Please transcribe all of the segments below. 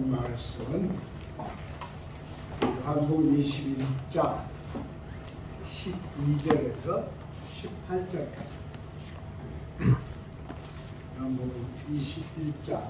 말씀은 요한복음 21장 12절에서 18절까지. 요한복음 21장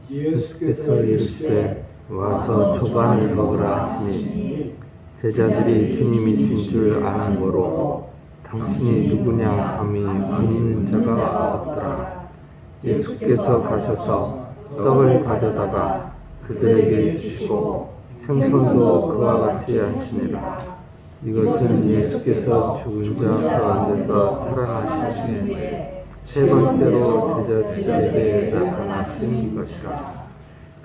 예수께서 이르시되 와서 조반을 먹으라 하시니 제자들이 주님이신 줄 아는고로 당신이 누구냐 감히 묻는 자가 없더라. 예수께서 가셔서 떡을 가져다가 그들에게 주시고 생선도 그와 같이 하시니라. 이것은 예수께서 죽은 자 가운데서 살아나신 후에 세 번째로 제자들에게 나타나신 것이라.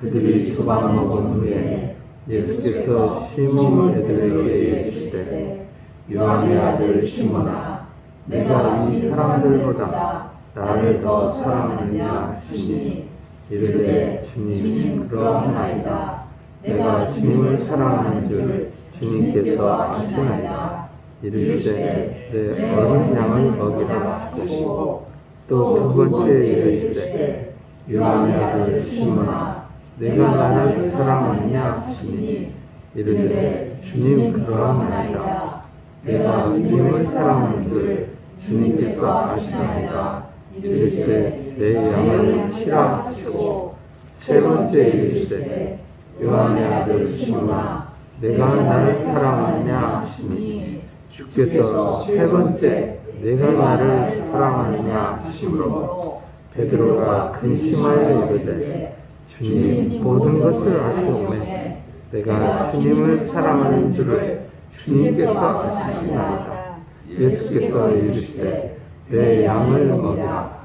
그들이 조반 먹은 후에 예수께서 시몬 베드로에게 이르시되 요한의 아들 시몬아, 내가 이 사람들보다 나를 더 사랑하느냐 하시니 이르되 주님 그러하나이다. 내가 주님을 사랑하는 줄 주님께서 아시나이다. 이르시되 내 어린 양을 먹이라 하시고 또 두 번째 이르시되 요한의 아들 시몬아, 내가 나를 사랑하느냐 하시니 이르되 주님 그러하나이다. 내가 주님을 사랑하는 줄 주님께서 아시나이다. 이르시되 내 양을 치라 하시고 세 번째 이르시되 요한의 아들 시몬아, 내가 나를 사랑하느냐 하시니 주께서 세 번째 내가 나를 사랑하느냐 하시므로 베드로가 근심하여 이르되 주님 모든 것을 아시오매 내가 주님을 사랑하는 줄을 주님께서 아시나이다. 예수께서 이르시되 내 양을 먹이라.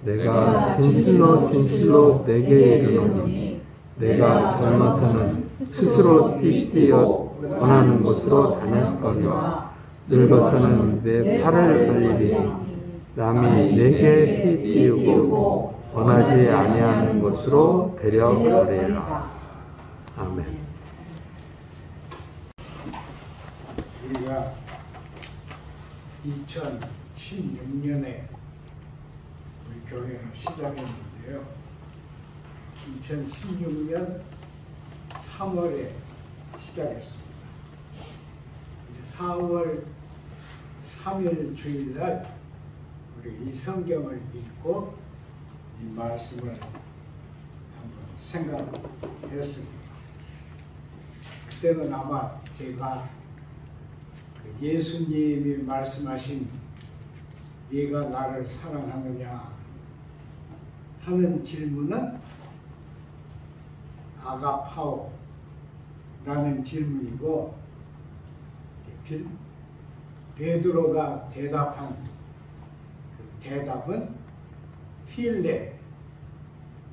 내가 진실로 진실로 내게 이르노니 내가 젊어서는 스스로 삐삐어 원하는 곳으로 다녔거니와 늙어서는 내 팔을 벌리리니 남이 내게 삐삐우고 원하지 아니하는 곳으로 데려가리라. 아멘. 우리가 2016년에 우리 교회를 시작했는데요. 2016년 3월에 시작했습니다. 이제 4월 3일 주일날 우리 이 성경을 읽고 이 말씀을 한번 생각했습니다. 그때는 아마 제가 예수님이 말씀하신 네가 나를 사랑하느냐 하는 질문은 아가파오라는 질문이고 베드로가 대답한 그 대답은 필레,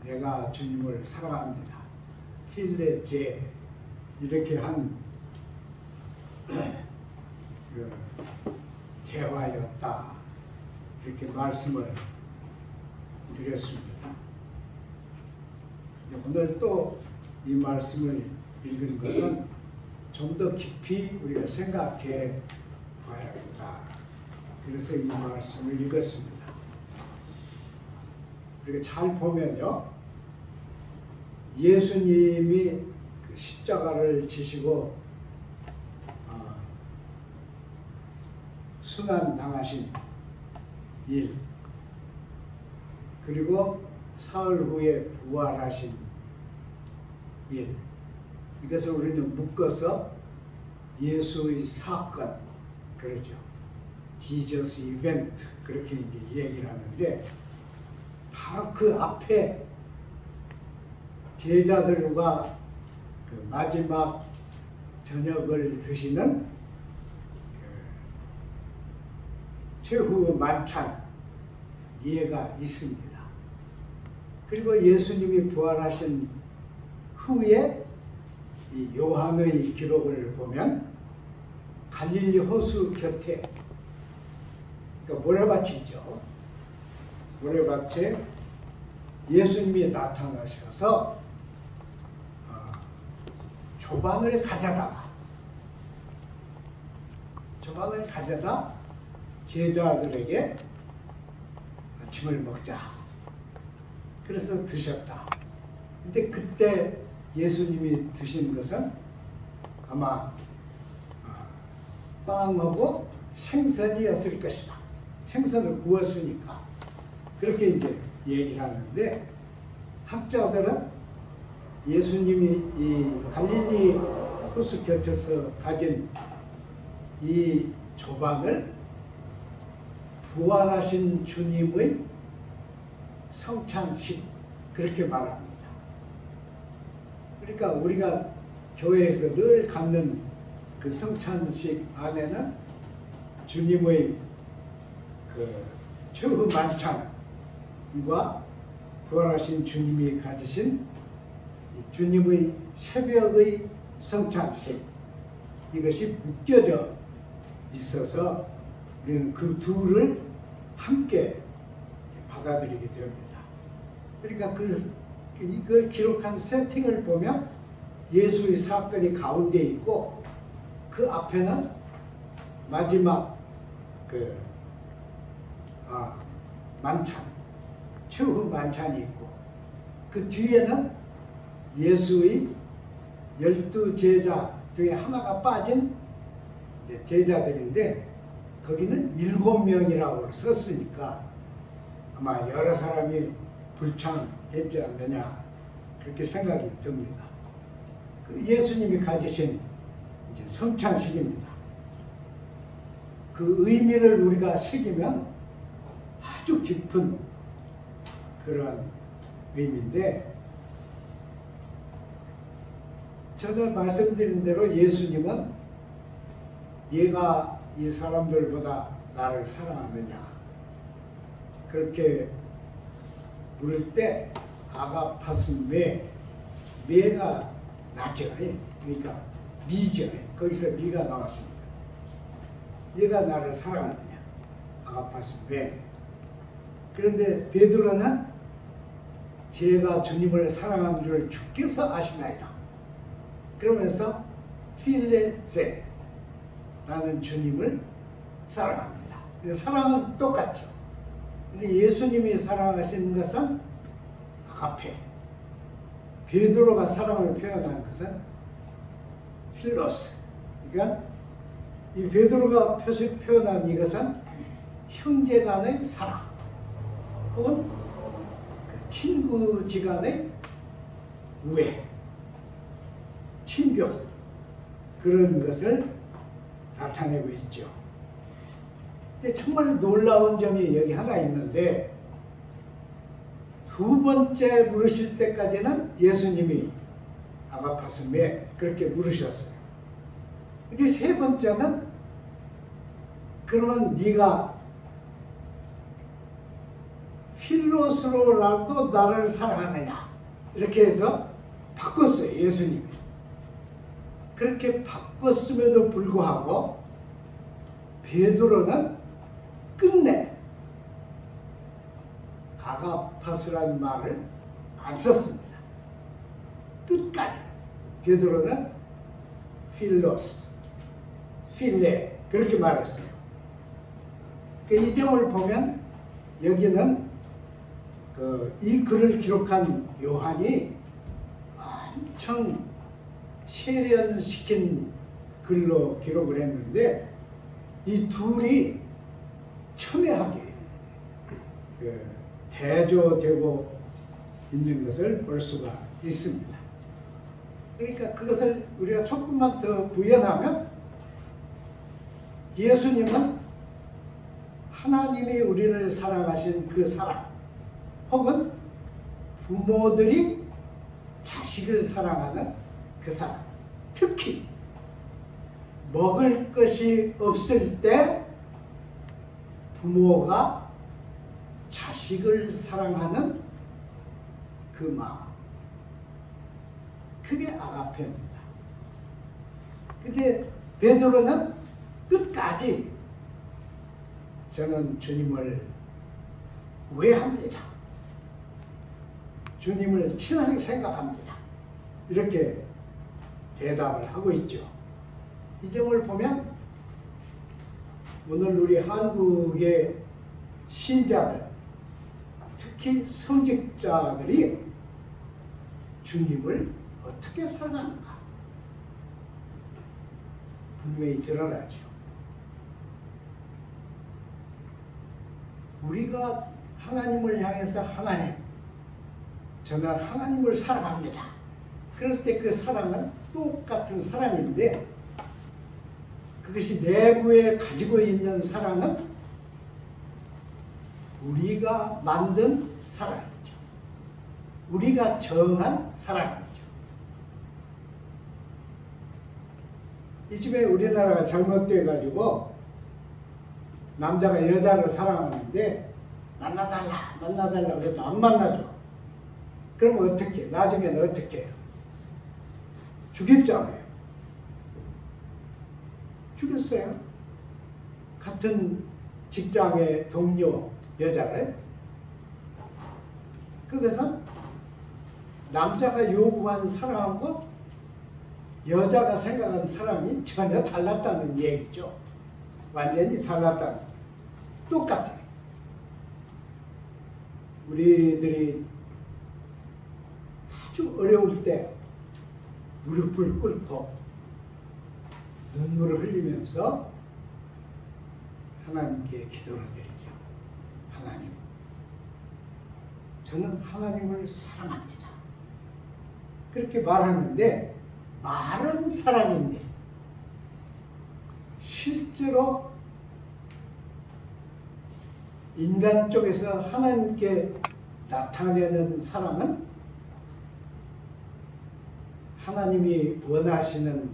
내가 주님을 사랑합니다. 필레제 이렇게 한 그 대화였다. 이렇게 말씀을 드렸습니다. 오늘 또 이 말씀을 읽은 것은 좀 더 깊이 우리가 생각해 봐야겠다. 그래서 이 말씀을 읽었습니다. 우리가 잘 보면요, 예수님이 그 십자가를 지시고 순환당하신 일, 그리고 사흘 후에 부활하신 일, 이것을 우리는 묶어서 예수의 사건, 그러죠. 지저스 이벤트, 그렇게 이제 얘기를 하는데, 바로 그 앞에 제자들과 그 마지막 저녁을 드시는 최후 만찬 예가 있습니다. 그리고 예수님이 부활하신 후에 이 요한의 기록을 보면 갈릴리 호수 곁에 그러니까 모래밭이죠. 모래밭에 예수님이 나타나셔서 조반을 가져다 제자들에게 아침을 먹자. 그래서 드셨다. 근데 그때 예수님이 드신 것은 아마 빵하고 생선이었을 것이다. 생선을 구웠으니까. 그렇게 이제 얘기를 하는데, 학자들은 예수님이 이 갈릴리 호수 곁에서 가진 이 조방을 부활하신 주님의 성찬식, 그렇게 말합니다. 그러니까 우리가 교회에서 늘 갖는 그 성찬식 안에는 주님의 그 최후 만찬과 부활하신 주님이 가지신 주님의 새벽의 성찬식, 이것이 묶여져 있어서 우리는 그 둘을 함께 받아들이게 됩니다. 그러니까 이걸 기록한 세팅을 보면 예수의 사건이 가운데 있고, 그 앞에는 마지막 만찬, 최후 만찬이 있고, 그 뒤에는 예수의 12제자 중에 하나가 빠진 제자들인데, 거기는 7명이라고 썼으니까 아마 여러 사람이 불창했지 않느냐, 그렇게 생각이 듭니다. 그 예수님이 가지신 이제 성찬식입니다. 그 의미를 우리가 새기면 아주 깊은 그런 의미인데, 전에 말씀드린 대로 예수님은 얘가 이 사람들보다 나를 사랑하느냐, 그렇게 물을 때 아가파스 메가 나죠. 그러니까 미죠. 거기서 미가 나왔습니다. 얘가 나를 사랑하느냐, 아가파스 메. 그런데 베드로는 제가 주님을 사랑한 줄 주께서 아시나이다. 그러면서 필레세 라는 주님을 사랑합니다. 사랑은 똑같죠. 근데 예수님이 사랑하시는 것은 아가페, 베드로가 사랑을 표현한 것은 필로스. 그러니까 이 베드로가 표현한 이것은 형제간의 사랑, 혹은 친구지간의 우애, 친교, 그런 것을 나타내고 있죠. 근데 정말 놀라운 점이 여기 하나 있는데, 두 번째 물으실 때까지는 예수님이 아가파스 메 그렇게 물으셨어요. 이제 세 번째는 그러면 네가 필로스로라도 나를 사랑하느냐, 이렇게 해서 바꿨어요. 예수님이. 그렇게 바꿨음에도 불구하고 베드로는 끝내 아가파스라는 말을 안 썼습니다. 끝까지 베드로는 필로스, 필레, 그렇게 말했어요. 이 점을 보면 여기는 이 글을 기록한 요한이 엄청 세련시킨 글로 기록을 했는데, 이 둘이 첨예하게 대조되고 있는 것을 볼 수가 있습니다. 그러니까 그것을 우리가 조금만 더 부연하면, 예수님은 하나님이 우리를 사랑하신 그 사랑, 혹은 부모들이 자식을 사랑하는 그 사랑, 특히 먹을 것이 없을 때 부모가 자식을 사랑하는 그 마음, 그게 아가페입니다. 근데 베드로는 끝까지 저는 주님을 우회합니다. 주님을 친하게 생각합니다. 이렇게 대답을 하고 있죠. 이 점을 보면 오늘 우리 한국의 신자들, 특히 성직자들이 주님을 어떻게 사랑하는가 분명히 드러나죠. 우리가 하나님을 향해서 하나님, 저는 하나님을 사랑합니다. 그럴 때 그 사랑은 똑같은 사랑인데 그것이 내부에 가지고 있는 사랑은 우리가 만든 사랑이죠. 우리가 정한 사랑이죠. 이 집에 우리나라가 잘못돼가지고 남자가 여자를 사랑하는데 만나달라 그래도 안 만나죠. 그러면 어떻게? 나중에는 어떻게 해요? 죽였잖아요. 죽였어요. 같은 직장의 동료 여자를. 그것은 남자가 요구한 사랑하고 여자가 생각한 사랑이 전혀 달랐다는 얘기죠. 완전히 달랐다는. 똑같아요. 우리들이 아주 어려울 때 무릎을 꿇고 눈물을 흘리면서 하나님께 기도를 드리죠. 하나님, 저는 하나님을 사랑합니다. 그렇게 말하는데 말은 사랑인데 실제로 인간 쪽에서 하나님께 나타내는 사랑은 하나님이 원하시는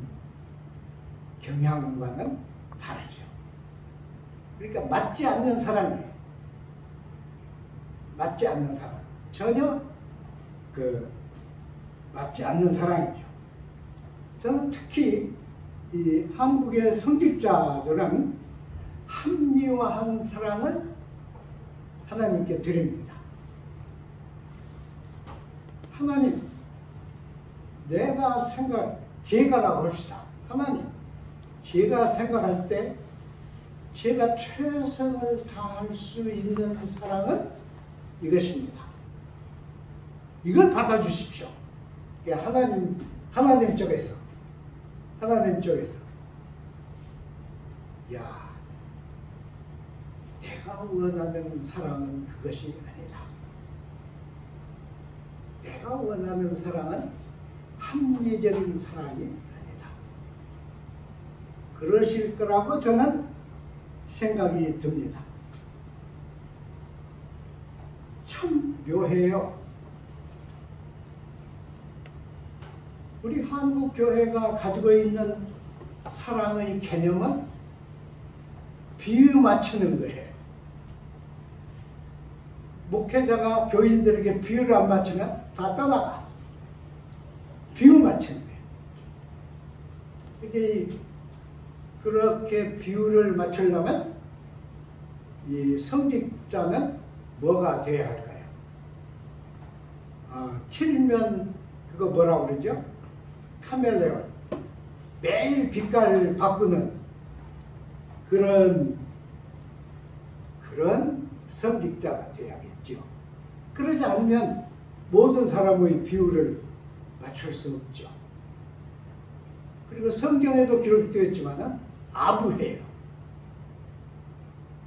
경향과는 다르죠. 그러니까 맞지 않는 사랑이에요. 맞지 않는 사랑. 전혀 맞지 않는 사랑이죠. 저는 특히 이 한국의 성직자들은 합리화한 사랑을 하나님께 드립니다. 하나님, 제가라고 합시다. 하나님, 제가 생각할 때 제가 최선을 다할 수 있는 사랑은 이것입니다. 이걸 받아주십시오. 하나님 쪽에서. 야, 내가 원하는 사랑은 그것이 아니라 내가 원하는 사랑은 합리적인 사랑이 아니다. 그러실 거라고 저는 생각이 듭니다. 참 묘해요. 우리 한국 교회가 가지고 있는 사랑의 개념은 비유 맞추는 거예요. 목회자가 교인들에게 비유를 안 맞추면 다 떠나가. 비유 맞추는 거예요. 이게 그렇게 비유를 맞추려면 이 성직자는 뭐가 되어야 할까요? 칠면 그거 뭐라고 그러죠? 카멜레온. 매일 빛깔 바꾸는 그런 성직자가 되어야겠죠. 그러지 않으면 모든 사람의 비율을 맞출 수 없죠. 그리고 성경에도 기록되어 있지만 아부해요.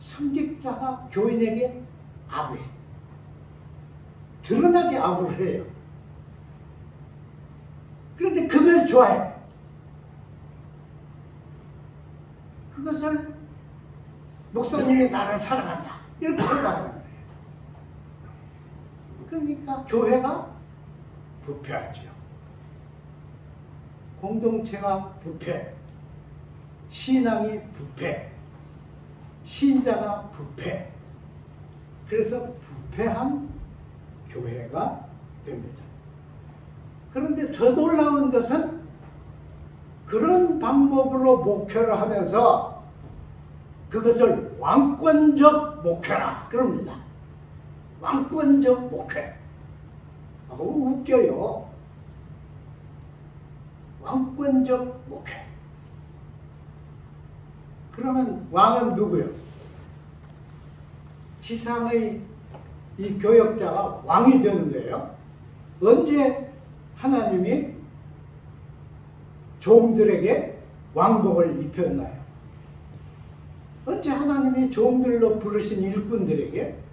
성직자가 교인에게 아부해요. 드러나게 아부를 해요. 그런데 그걸 좋아해요. 그것을 목사님이 나를 사랑한다. 이렇게 생각하는 거예요. 그러니까 교회가 부패하죠. 공동체가 부패, 신앙이 부패, 신자가 부패. 그래서 부패한 교회가 됩니다. 그런데 더 놀라운 것은 그런 방법으로 목회를 하면서 그것을 왕권적 목회라 그럽니다. 왕권적 목회. 웃겨요. 왕권적 목회. 그러면 왕은 누구요? 지상의 이 교역자가 왕이 되는 거예요. 언제 하나님이 종들에게 왕복을 입혔나요? 언제 하나님이 종들로 부르신 일꾼들에게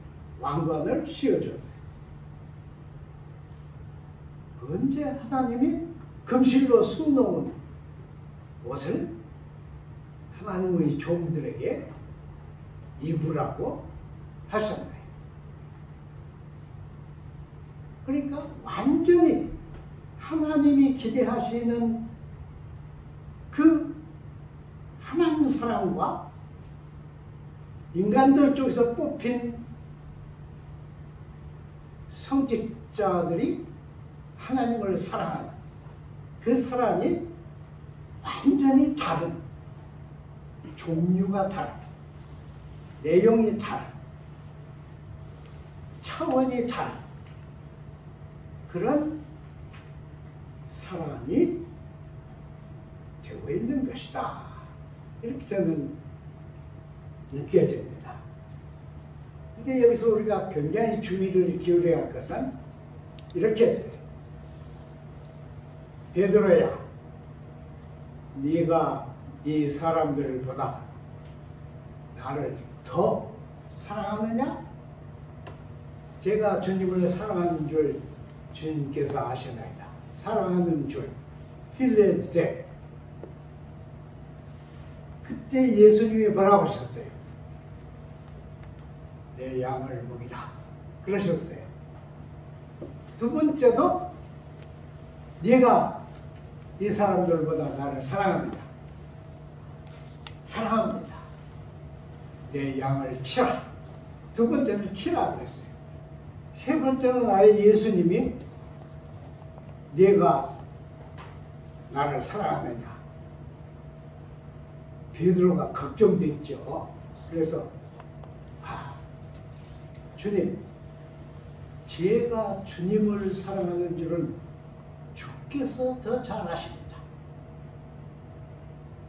왕관을 씌워줬나요? 언제 하나님이 금실로 수놓은 옷을 하나님의 종들에게 입으라고 하셨나요? 그러니까 완전히 하나님이 기대하시는 그 하나님 사랑과 인간들 쪽에서 뽑힌 성직자들이 하나님을 사랑하는 그 사랑이 완전히 다른, 종류가 다른, 내용이 다른, 차원이 다른 그런 사랑이 되고 있는 것이다. 이렇게 저는 느껴집니다. 근데 여기서 우리가 굉장히 주의를 기울여야 할 것은 이렇게 했어요. 베드로야, 네가 이 사람들보다 나를 더 사랑하느냐? 제가 주님을 사랑하는 줄 주님께서 아시나이다. 사랑하는 줄, 필레세. 그때 예수님이 뭐라고 하셨어요? 내 양을 먹이라 그러셨어요. 두 번째도 네가 이 사람들보다 나를 사랑합니다. 사랑합니다. 내 양을 치라. 두 번째는 치라 그랬어요. 세 번째는 아예 예수님이 네가 나를 사랑하느냐. 베드로가 걱정됐죠. 그래서 주님, 제가 주님을 사랑하는 줄은 주께서 더 잘 아십니다.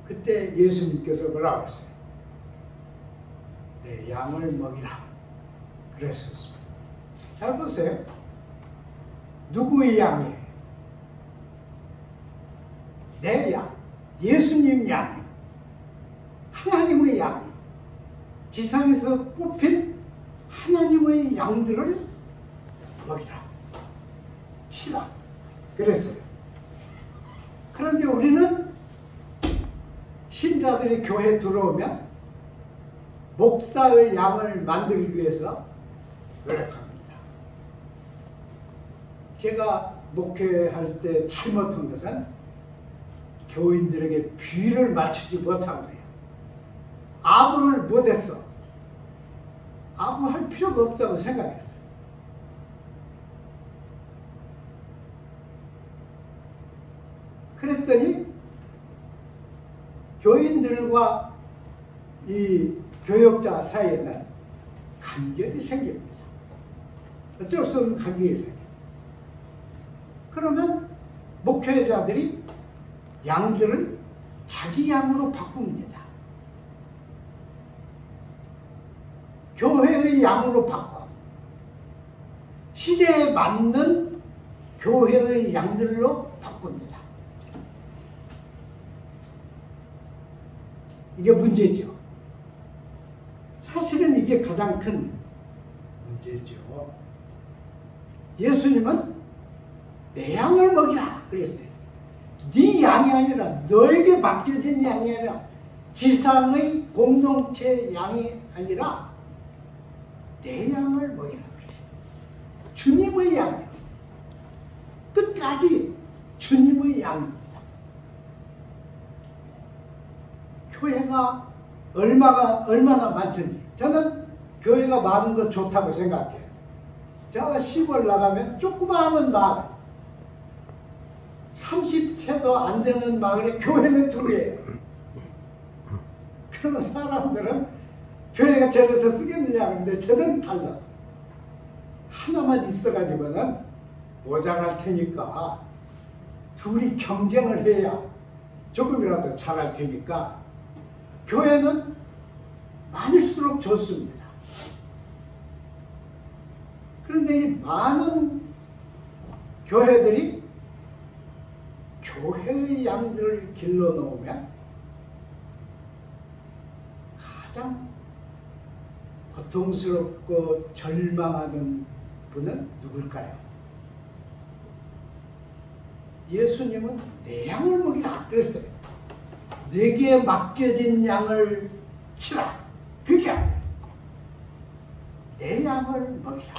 그때 예수님께서 뭐라고 했어요? 내 양을 먹이라 그랬었습니다. 잘 보세요. 누구의 양이에요? 내 양, 예수님 양이에요. 하나님의 양이에요. 지상에서 뽑힌 하나님의 양들을 먹이라, 치라 그랬어요. 그런데 우리는 신자들이 교회에 들어오면 목사의 양을 만들기 위해서 노력합니다. 제가 목회할 때 잘못한 것은 교인들에게 비를 맞추지 못한 거예요. 아부를 못했어. 아부할 필요가 없다고 생각했어요. 그랬더니 교인들과 이 교역자 사이에는 간격이 생깁니다. 어쩔 수 없는 간격이 생겨요. 그러면 목회자들이 양들을 자기 양으로 바꿉니다. 교회의 양으로 바꿔. 시대에 맞는 교회의 양들로 바꿉니다. 이게 문제죠. 사실은 이게 가장 큰 문제죠. 예수님은 내 양을 먹이라 그랬어요. 네 양이 아니라 너에게 맡겨진 양이 아니라 지상의 공동체 양이 아니라 내 양을 먹이라 그래요. 주님의 양이에요. 끝까지 주님의 양입니다. 교회가 얼마나 많든지 저는 교회가 많은 거 좋다고 생각해요. 제가 시골 나가면 조그마한 마을 30채도 안 되는 마을에 교회는 둘이에요. 그러면 사람들은 교회가 저래서 쓰겠느냐 그런데 저는 달라. 하나만 있어가지고는 모자랄 테니까 둘이 경쟁을 해야 조금이라도 잘할 테니까 교회는 많을수록 좋습니다. 그런데 이 많은 교회들이 교회의 양들을 길러놓으면 가장 고통스럽고 절망하는 분은 누굴까요? 예수님은 내 양을 먹이라 그랬어요. 내게 맡겨진 양을 치라. 그게 아니에요. 내 양을 먹이라.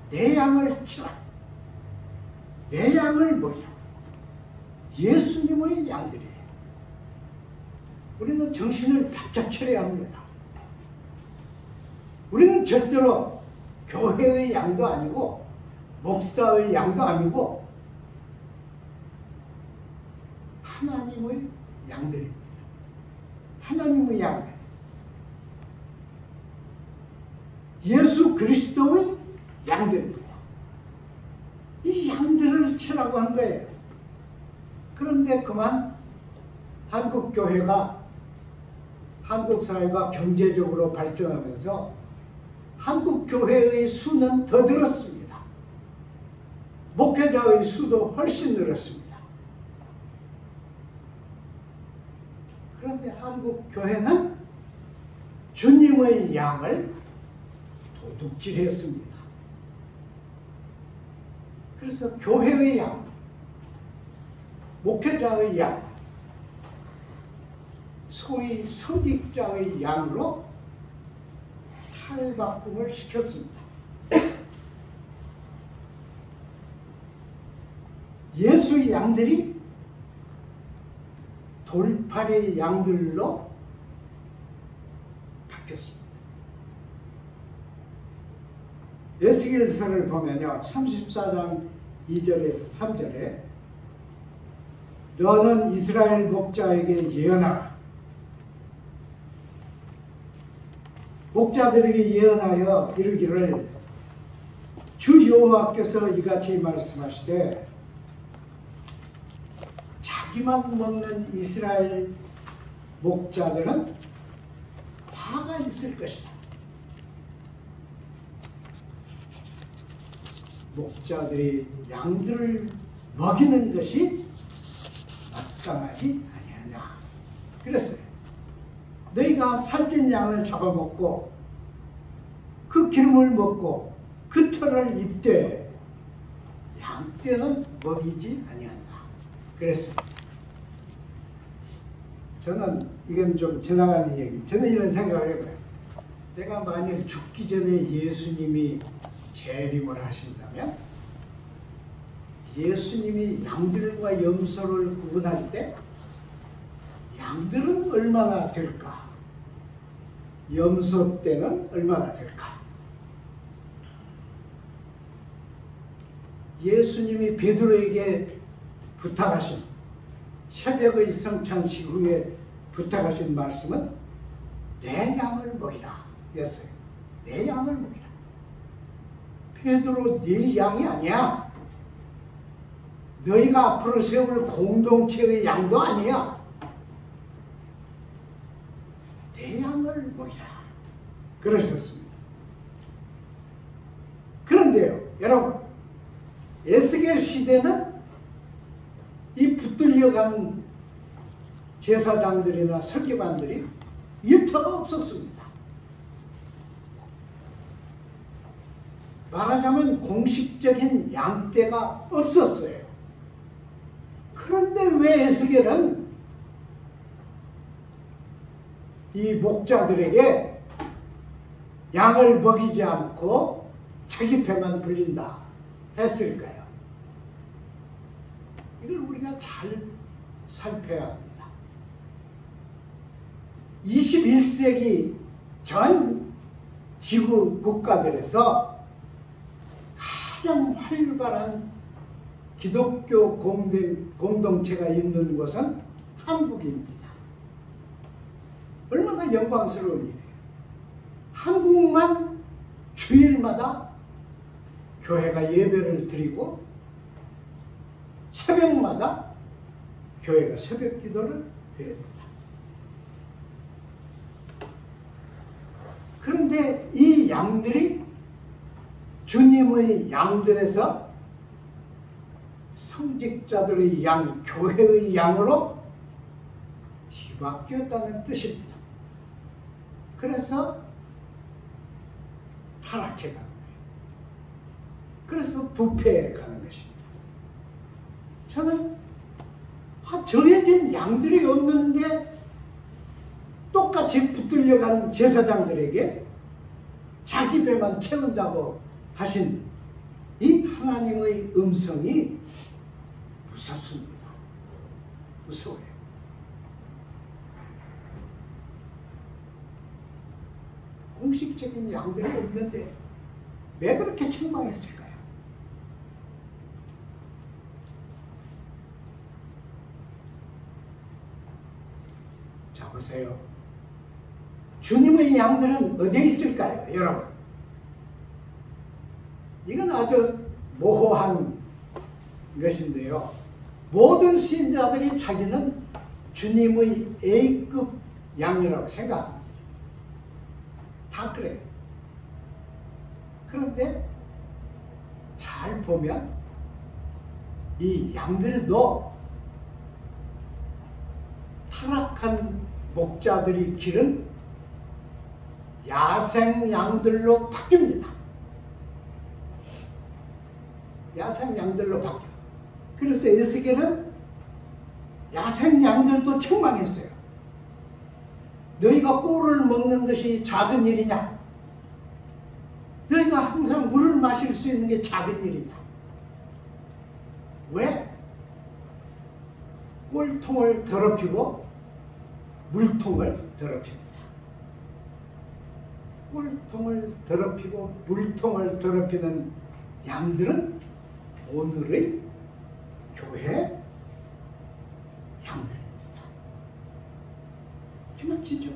내 양을 치라. 내 양을 먹이라. 예수님의 양들이에요. 우리는 정신을 바짝 차려야 합니다. 우리는 절대로 교회의 양도 아니고 목사의 양도 아니고 하나님의 양들입니다. 하나님의 양들. 예수 그리스도의 양들입니다. 이 양들을 치라고 한 거예요. 그런데 그만 한국 교회가, 한국 사회가 경제적으로 발전하면서 한국 교회의 수는 더 늘었습니다. 목회자의 수도 훨씬 늘었습니다. 그런데 한국 교회는 주님의 양을 도둑질했습니다. 그래서 교회의 양, 목회자의 양, 소위 선직자의 양으로 탈바꿈을 시켰습니다. 예수의 양들이 돌팔의 양들로 바뀌었습니다. 에스겔서를 보면요, 34장 2절에서 3절에 너는 이스라엘 목자에게 예언하라. 목자들에게 예언하여 이르기를 주 여호와께서 이같이 말씀하시되 자기만 먹는 이스라엘 목자들은 화가 있을 것이다. 목자들이 양들을 먹이는 것이 마땅하지 아니하냐 그랬어요. 너희가 살찐 양을 잡아먹고 그 기름을 먹고 그 털을 입되 양떼는 먹이지 아니한다 그랬습니다. 저는 이건 좀 지나가는 얘기. 저는 이런 생각을 해봐요. 내가 만일 죽기 전에 예수님이 재림을 하신다면 예수님이 양들과 염소를 구분할 때 양들은 얼마나 될까? 염소 때는 얼마나 될까? 예수님이 베드로에게 부탁하신 새벽의 성찬식 후에 부탁하신 말씀은 내 양을 먹이라 였어요. 내 양을 먹이라. 베드로 네 양이 아니야. 너희가 앞으로 세울 공동체의 양도 아니야. 내 양을 먹이라 그러셨습니다. 그런데요 여러분, 에스겔 시대는 이 붙들려간 제사장들이나 서기관들이 일터가 없었습니다. 말하자면 공식적인 양떼가 없었어요. 그런데 왜 에스겔은 이 목자들에게 양을 먹이지 않고 자기 배만 불린다 했을까요? 이걸 우리가 잘 살펴야 합니다. 21세기 전 지구 국가들에서 가장 활발한 기독교 공동체가 있는 곳은 한국입니다. 얼마나 영광스러운 일이에요. 한국만 주일마다 교회가 예배를 드리고 새벽마다 교회가 새벽 기도를 드립니다. 그런데 이 양들이 주님의 양들에서 성직자들의 양, 교회의 양으로 뒤바뀌었다는 뜻입니다. 그래서 타락해 가는 거예요. 그래서 부패해 가는 것입니다. 저는 정해진 양들이 없는데 똑같이 붙들려가는 제사장들에게 자기 배만 채운다고 하신 이 하나님의 음성이 무섭습니다. 무서워요. 공식적인 양들이 없는데 왜 그렇게 책망했을까요? 자, 보세요. 주님의 양들은 어디에 있을까요, 여러분? 이건 아주 모호한 것인데요. 모든 신자들이 자기는 주님의 A급 양이라고 생각합니다. 다 그래요. 그런데 잘 보면 이 양들도 타락한 목자들이 기른 야생 양들로 바뀝니다. 야생 양들로 바뀌어. 그래서 에스겔은 야생 양들도 책망했어요. 너희가 꼴을 먹는 것이 작은 일이냐? 너희가 항상 물을 마실 수 있는 게 작은 일이냐? 왜? 꼴통을 더럽히고 물통을 더럽힙니다. 꼴통을 더럽히고 물통을 더럽히는 양들은 오늘의 교회 양들입니다. 기막히죠?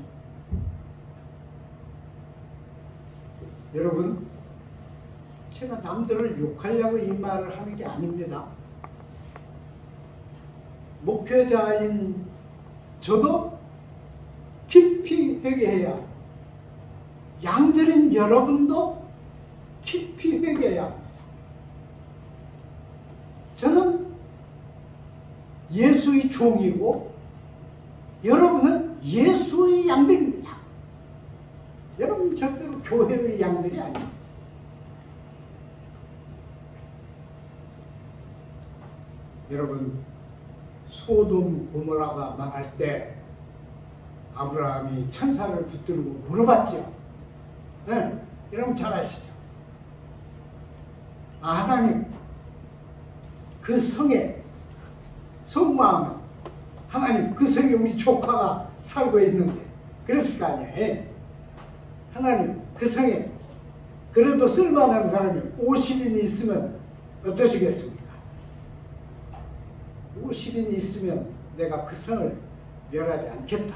여러분, 제가 남들을 욕하려고 이 말을 하는 게 아닙니다. 목회자인 저도 깊이 회개해야, 양들인 여러분도 깊이 회개해야 합니다. 저는 예수의 종이고 여러분은 예수의 양들입니다. 여러분 절대로 교회의 양들이 아닙니다. 여러분, 소돔 고모라가 망할 때 아브라함이 천사를 붙들고 물어봤죠. 네, 여러분 잘 아시죠? 하나님, 그 성에 속마음은 하나님, 그 성에 우리 조카가 살고 있는데 그랬을 거 아니에요. 예. 하나님, 그 성에 그래도 쓸만한 사람이 50인이 있으면 어떠시겠습니까? 50인이 있으면 내가 그 성을 멸하지 않겠다.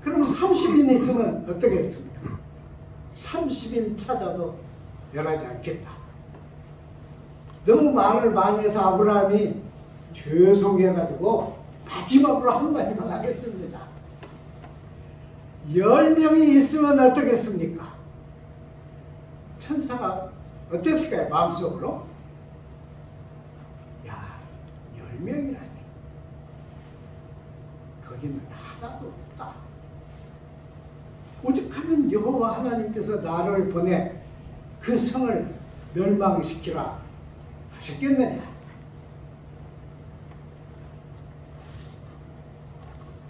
그럼 30인이 있으면 어떻겠습니까? 30인 찾아도 멸하지 않겠다. 너무 말을 많이 해서 아브라함이 죄송해가지고 마지막으로 한마디만 하겠습니다. 10명이 있으면 어떻겠습니까? 천사가 어땠을까요? 마음속으로? 야, 10명이라니. 거기는 하나도 없다. 오죽하면 여호와 하나님께서 나를 보내 그 성을 멸망시키라 하셨겠느냐.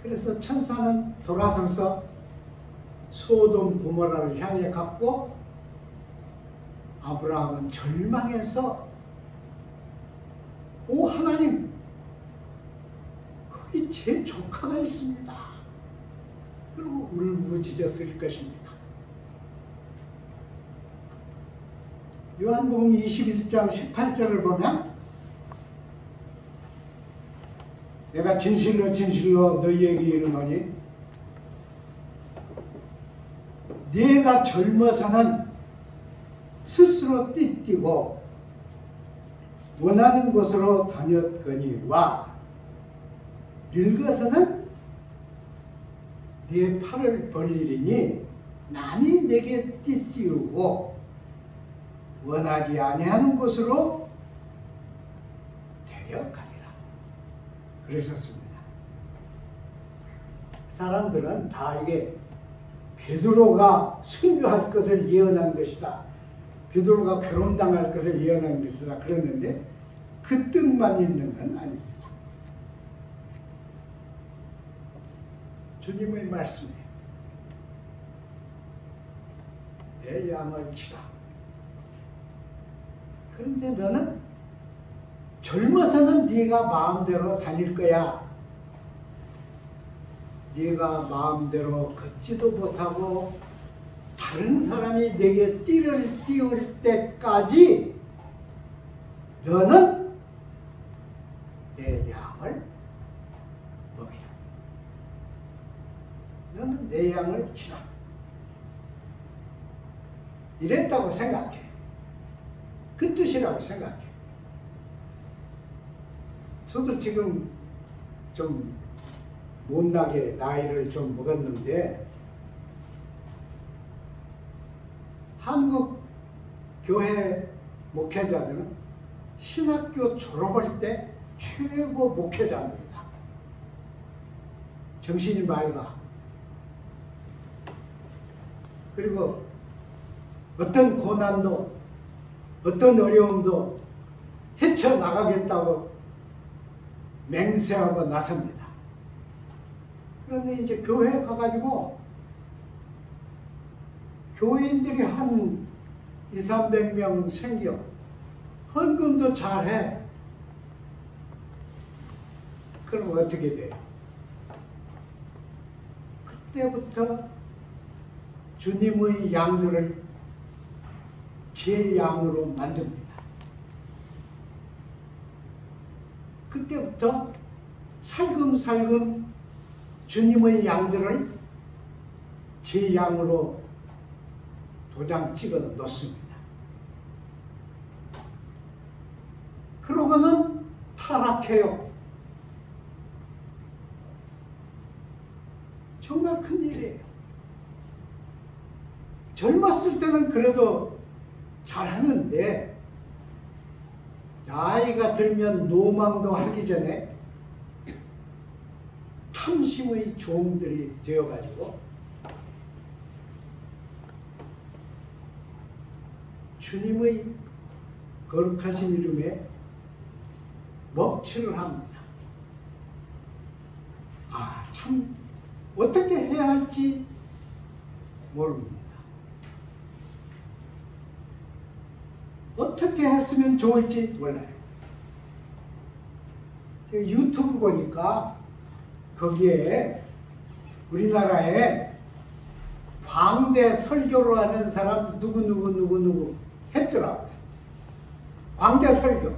그래서 천사는 돌아서서 소돔 고모라를 향해 갔고 아브라함은 절망해서 오 하나님, 거기 제 조카가 있습니다. 그리고 울부짖었을 것입니다. 요한복음 21장 18절을 보면 내가 진실로 진실로 너희에게 이르노니 네가 젊어서는 스스로 띠뛰고 원하는 곳으로 다녔거니와 늙어서는 네 팔을 벌리리니 남이 내게 띠띠우고 원하지 아니하는 곳으로 데려가리라 그러셨습니다. 사람들은 다 이게 베드로가 순교할 것을 예언한 것이다, 베드로가 괴롭당할 것을 예언한 것이다 그랬는데 그 뜻만 있는 건 아닙니다. 주님의 말씀이에요. 내 양을 치라. 그런데 너는 젊어서는 네가 마음대로 다닐 거야. 네가 마음대로 걷지도 못하고 다른 사람이 네게 띠를 띄울 때까지 너는 내 양을 먹이라. 너는 내 양을 치라. 이랬다고 생각해. 그 뜻이라고 생각해. 저도 지금 좀 못나게 나이를 좀 먹었는데 한국 교회 목회자들은 신학교 졸업할 때 최고 목회자입니다. 정신이 맑아. 그리고 어떤 고난도 어떤 어려움도 헤쳐나가겠다고 맹세하고 나섭니다. 그런데 이제 교회에 가가지고 교인들이 한 200~300명 생겨 헌금도 잘해. 그럼 어떻게 돼요? 그때부터 주님의 양들을 제 양으로 만듭니다. 그때부터 살금살금 주님의 양들을 제 양으로 도장 찍어 놓습니다. 그러고는 타락해요. 정말 큰일이에요. 젊었을 때는 그래도 잘하는데 나이가 들면 노망도 하기 전에 탐심의 종들이 되어가지고 주님의 거룩하신 이름에 먹칠을 합니다. 참 어떻게 해야 할지 모릅니다. 어떻게 했으면 좋을지 몰라요. 유튜브 보니까 거기에 우리나라에 광대 설교를 하는 사람 누구 했더라고요. 광대 설교.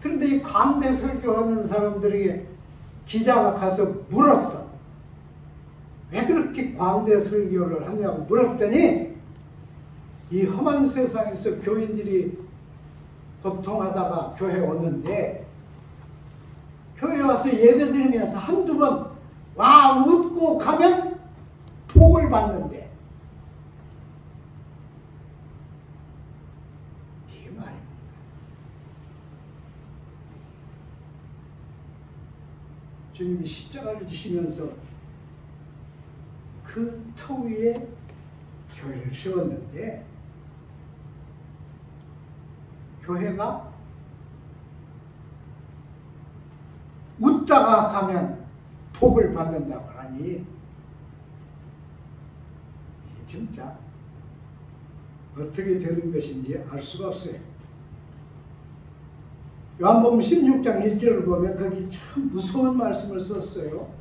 그런데 이 광대 설교하는 사람들에게 기자가 가서 물었어. 왜 그렇게 광대 설교를 하냐고 물었더니 이 험한 세상에서 교인들이 고통하다가 교회에 오는데 교회에 와서 예배드리면서 한두 번 와 웃고 가면 복을 받는데 이 말입니다. 주님이 십자가를 지시면서 그 터 위에 교회를 세웠는데 교회가 웃다가 가면 복을 받는다고 하니 진짜 어떻게 되는 것인지 알 수가 없어요. 요한복음 16장 1절을 보면 거기 참 무서운 말씀을 썼어요.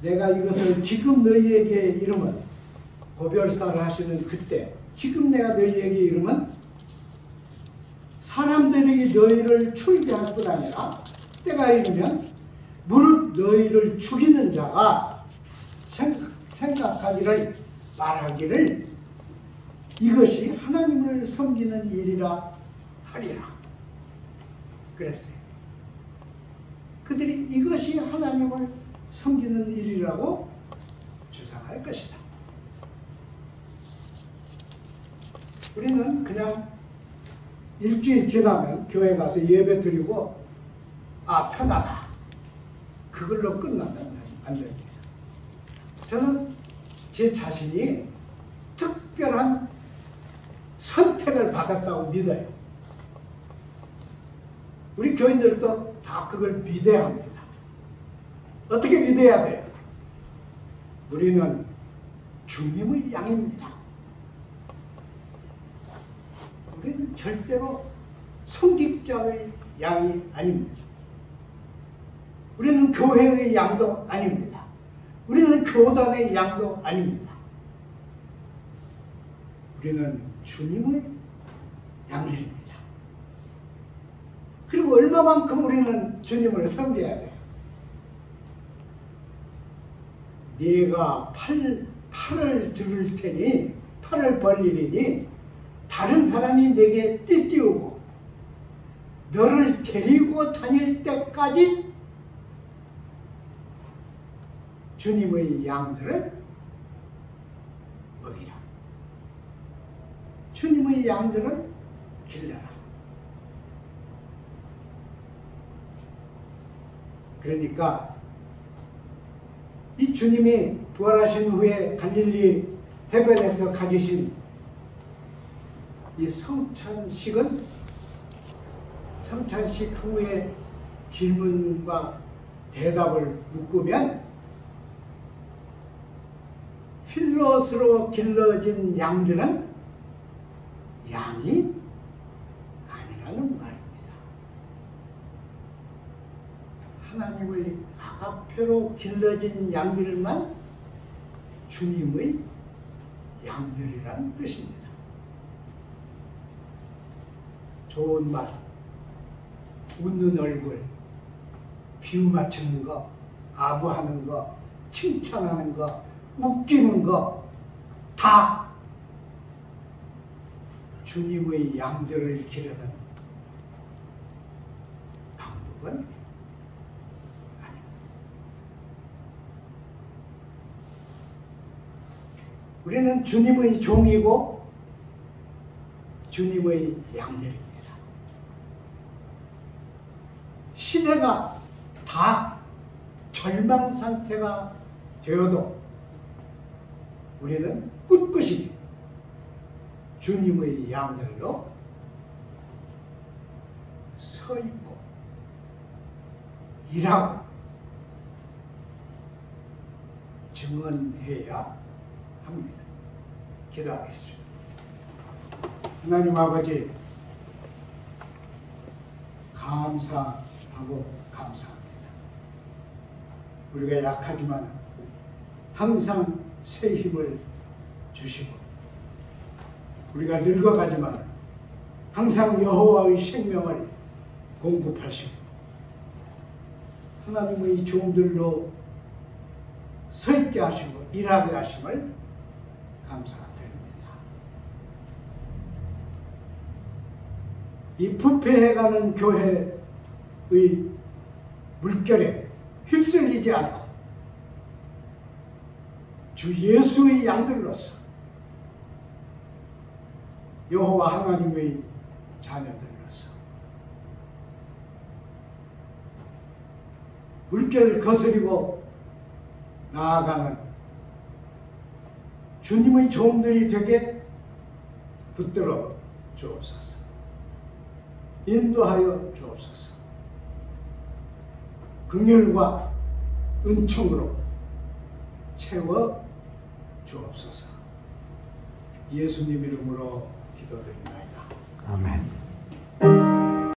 내가 이것을 지금 너희에게 이름은 고별사를 하시는 그때 지금 내가 너희에게 이름은 사람들이 너희를 죽이게 할 뿐 아니라 때가 이르면 무릇 너희를 죽이는 자가 생각하기를 말하기를 이것이 하나님을 섬기는 일이라 하리라. 그랬어요. 그들이 이것이 하나님을 섬기는 일이라고 주장할 것이다. 우리는 그냥 일주일 지나면 교회 가서 예배 드리고 편하다. 그걸로 끝나면 안 됩니다. 저는 제 자신이 특별한 선택을 받았다고 믿어요. 우리 교인들도 다 그걸 믿어야 합니다. 어떻게 믿어야 돼요? 우리는 주님의 양입니다. 우리는 절대로 성직자의 양이 아닙니다. 우리는 교회의 양도 아닙니다. 우리는 교단의 양도 아닙니다. 우리는 주님의 양들입니다. 그리고 얼마만큼 우리는 주님을 섬겨야 돼요? 네가 팔을 들을 테니, 팔을 벌리리니 다른 사람이 내게 띠띠우고 너를 데리고 다닐 때까지 주님의 양들을 먹이라. 주님의 양들을 길러라. 그러니까 이 주님이 부활하신 후에 갈릴리 해변에서 가지신 이 성찬식은 성찬식 후에 질문과 대답을 묶으면 필롯으로 길러진 양들은 양이 아니라는 말입니다. 하나님의 아가페로 길러진 양들만 주님의 양들이란 뜻입니다. 좋은 말, 웃는 얼굴, 비유 맞추는 거, 아부하는 거, 칭찬하는 거, 웃기는 거 다 주님의 양들을 기르는 방법은 아닙니다. 우리는 주님의 종이고 주님의 양들입니다. 시대가 다 절망 상태가 되어도 우리는 꿋꿋이 주님의 양들로 서 있고 일하고 증언해야 합니다. 기도하겠습니다. 하나님 아버지, 감사하고 감사합니다. 우리가 약하지만 항상 새 힘을 주시고, 우리가 늙어가지만 항상 여호와의 생명을 공급하시고 하나님의 종들로 서 있게 하시고 일하게 하심을 감사드립니다. 이 부패해가는 교회의 물결에 휩쓸리지 않고 주 예수의 양들로서 여호와 하나님의 자녀들로서 물결을 거스리고 나아가는 주님의 종들이 되게 붙들어 주옵소서. 인도하여 주옵소서. 긍휼과 은총으로 채워 주옵소서. 예수님 이름으로 기도드리나이다. 아멘.